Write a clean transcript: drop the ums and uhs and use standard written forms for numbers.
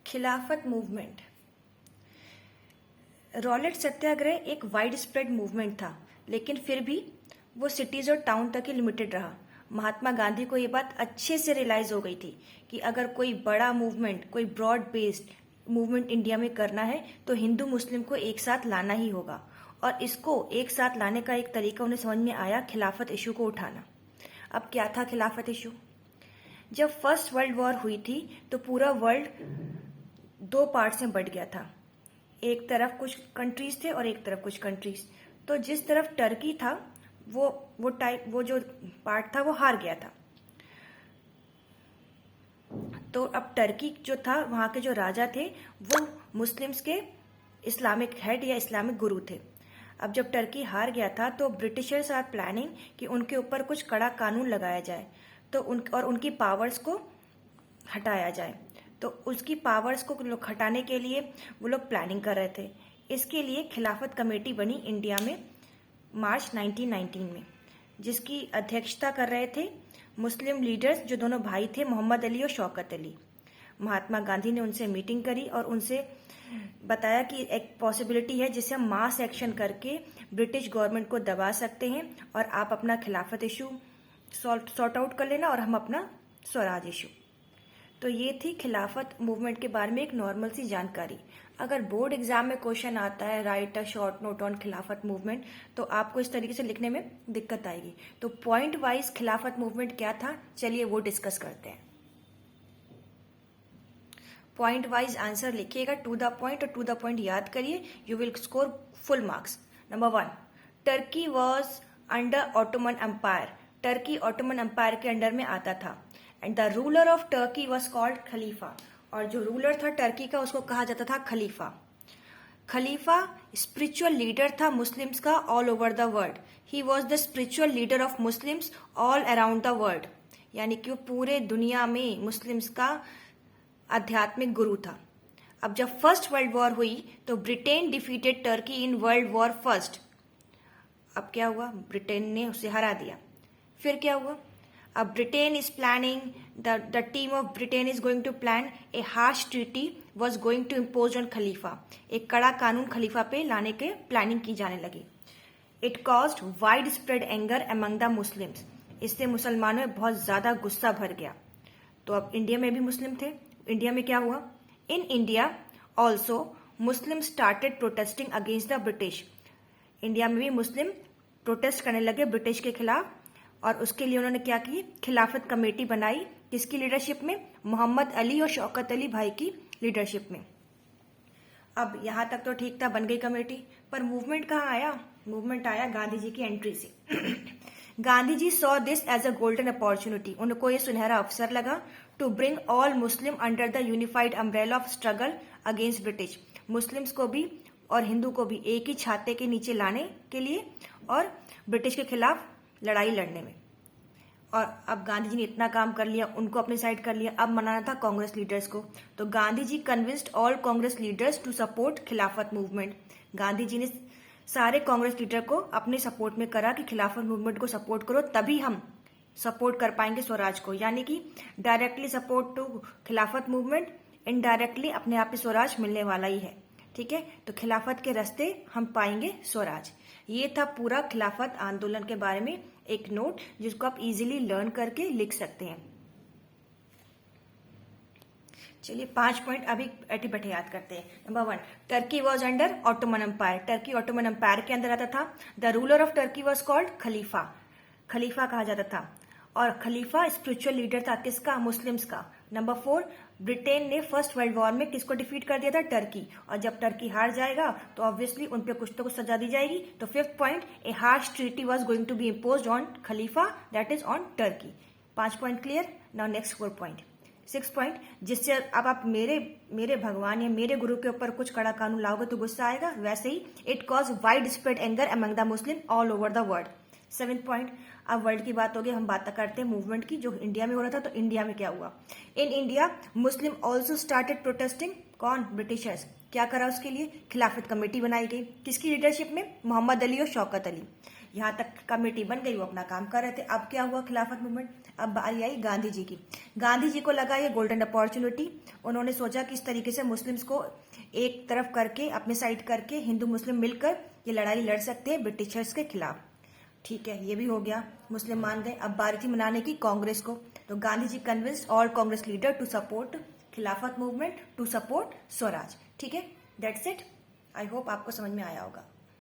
खिलाफत movement. Rowlatt सत्याग्रह एक wide spread movement था, लेकिन फिर भी वो सिटीज और टाउन तक ही लिमिटेड रहा। महात्मा गांधी को ये बात अच्छे से रियलाइज हो गई थी कि अगर कोई बड़ा मूवमेंट, कोई ब्रॉड बेस्ड मूवमेंट इंडिया में करना है तो हिंदू मुस्लिम को एक साथ लाना ही होगा। और इसको एक साथ लाने का एक तरीका उन्हें समझ में आया, खिलाफत इशू को उठाना। अब क्या था खिलाफत इशू? जब फर्स्ट वर्ल्ड वॉर हुई थी तो पूरा वर्ल्ड दो पार्ट्स में बट गया था। एक तरफ कुछ कंट्रीज थे और एक तरफ कुछ कंट्रीज। तो जिस तरफ टर्की था वो जो पार्ट था वो हार गया था। तो अब टर्की जो था, वहां के जो राजा थे वो मुस्लिम्स के इस्लामिक हेड या इस्लामिक गुरु थे। अब जब टर्की हार गया था तो ब्रिटिशर्स आर प्लानिंग कि उनके ऊपर कुछ कड़ा कानून लगाया जाए तो उनकी पावर्स को हटाया जाए। तो उसकी पावर्स को हटाने के लिए वो लोग प्लानिंग कर रहे थे। इसके लिए खिलाफत कमेटी बनी इंडिया में मार्च 1919 में, जिसकी अध्यक्षता कर रहे थे मुस्लिम लीडर्स, जो दोनों भाई थे, मोहम्मद अली और शौकत अली। महात्मा गांधी ने उनसे मीटिंग करी और उनसे बताया कि एक पॉसिबिलिटी है जिससे हम मास एक्शन करके ब्रिटिश गवर्नमेंट को दबा सकते हैं और आप अपना खिलाफत इशू सॉर्ट आउट कर लेना और हम अपना स्वराज इशू। तो ये थी खिलाफत मूवमेंट के बारे में एक नॉर्मल सी जानकारी। अगर बोर्ड एग्जाम में क्वेश्चन आता है right a short note on खिलाफत मूवमेंट, तो आपको इस तरीके से लिखने में दिक्कत आएगी। तो पॉइंट वाइज खिलाफत मूवमेंट क्या था, चलिए वो डिस्कस करते हैं। पॉइंट वाइज आंसर लिखिएगा, टू द पॉइंट, और टू द पॉइंट याद करिए, you will score full marks. Number 1, Turkey was under Ottoman empire. Turkey Ottoman empire के अंडर में आता था। And the ruler of Turkey was called खलीफा। और जो रूलर था टर्की का उसको कहा जाता था खलीफा। खलीफा स्पिरिचुअल लीडर था मुस्लिम्स का all over the world. He was the spiritual leader of Muslims all around the world. यानी कि वो पूरे दुनिया में मुस्लिम्स का आध्यात्मिक गुरु था। अब जब फर्स्ट वर्ल्ड वॉर हुई तो Britain defeated Turkey in world war first. अब क्या हुआ? ब्रिटेन ने उसे हरा दिया। फिर क्या हुआ? अब Britain is planning, the team of Britain is going to plan a harsh treaty was going to impose on खलीफा। एक कड़ा कानून खलीफा पे लाने के प्लानिंग की जाने लगी। It caused wide spread anger among the Muslims. इससे मुसलमानों में बहुत ज्यादा गुस्सा भर गया। तो अब इंडिया में भी मुस्लिम थे। इंडिया में क्या हुआ? In India also Muslim started protesting against the British. India में भी मुस्लिम प्रोटेस्ट करने लगे ब्रिटिश के खिलाफ, और उसके लिए उन्होंने क्या की? खिलाफत कमेटी बनाई। किसकी लीडरशिप में? मोहम्मद अली और शौकत अली भाई की लीडरशिप में। अब यहां तक तो ठीक था, बन गई कमेटी, पर मूवमेंट कहाँ आया? मूवमेंट आया गांधी जी की एंट्री से। Gandhi ji saw this as a golden opportunity. उनको ये सुनहरा अवसर लगा to bring all Muslim under the unified umbrella of struggle against British. Muslims को भी और हिंदू को भी एक ही छाते के नीचे लाने के लिए और ब्रिटिश के खिलाफ लड़ाई लड़ने में। और अब गांधी जी ने इतना काम कर लिया, उनको अपने साइड कर लिया। अब मनाना था कांग्रेस लीडर्स को। तो Gandhi ji convinced all Congress leaders to support Khilafat movement. Gandhi ji ने सारे कांग्रेस लीडर को अपने सपोर्ट में करा कि खिलाफत मूवमेंट को सपोर्ट करो, तभी हम सपोर्ट कर पाएंगे स्वराज को। यानी कि डायरेक्टली सपोर्ट टू खिलाफत मूवमेंट, इनडायरेक्टली अपने आप ही स्वराज मिलने वाला ही है। ठीक है, तो खिलाफत के रास्ते हम पाएंगे स्वराज। ये था पूरा खिलाफत आंदोलन के बारे में एक नोट, जिसको आप इजीली लर्न करके लिख सकते हैं। चलिए 5 पॉइंट अभी बैठे बैठे याद करते हैं। Number 1, Turkey was under Ottoman empire. Turkey Ottoman empire के अंदर आता था। The ruler of Turkey was called खलीफा। खलीफा कहा जाता था। और खलीफा स्पिरिचुअल लीडर था किसका? मुस्लिम्स का। नंबर 4, ब्रिटेन ने फर्स्ट वर्ल्ड वॉर में किसको डिफीट कर दिया था? टर्की। और जब टर्की हार जाएगा तो ऑब्वियसली उन पे कुछ तो कुछ सजा दी जाएगी। तो 5th point, a harsh treaty was going to be imposed on Khalifa, that is on Turkey. 5 point clear. Now next 4 point. 6 point, जिससे अब आप मेरे भगवान या मेरे गुरु के ऊपर कुछ कड़ा कानून लाओगे तो गुस्सा आएगा, वैसे ही it caused wide spread anger among the Muslim all over the world. 7th point, अब वर्ल्ड की बात होगी, हम बात करते हैं मूवमेंट की जो इंडिया में हो रहा था। तो इंडिया में क्या हुआ? In India Muslim also started protesting. कौन? ब्रिटिशर्स। क्या करा उसके लिए? खिलाफत कमेटी बनाई गई। किसकी लीडरशिप में? मोहम्मद अली और शौकत अली। यहाँ तक कमेटी बन गई, वो अपना काम कर रहे थे। अब क्या हुआ खिलाफत मूवमेंट, अब बारी आई गांधी जी की। गांधी जी को लगा ये गोल्डन अपॉर्चुनिटी, उन्होंने सोचा कि इस तरीके से मुस्लिम्स को एक तरफ करके, अपने साइड करके, हिंदू मुस्लिम मिलकर ये लड़ाई लड़ सकते हैं ब्रिटिशर्स के खिलाफ। ठीक है, ये भी हो गया, मुस्लिम मान गए। अब बारी थी मनाने की कांग्रेस को, तो Gandhi ji convinced all Congress leader to support Khilafat movement, to support Swaraj. ठीक है, दैट्स इट। आई होप आपको समझ में आया होगा।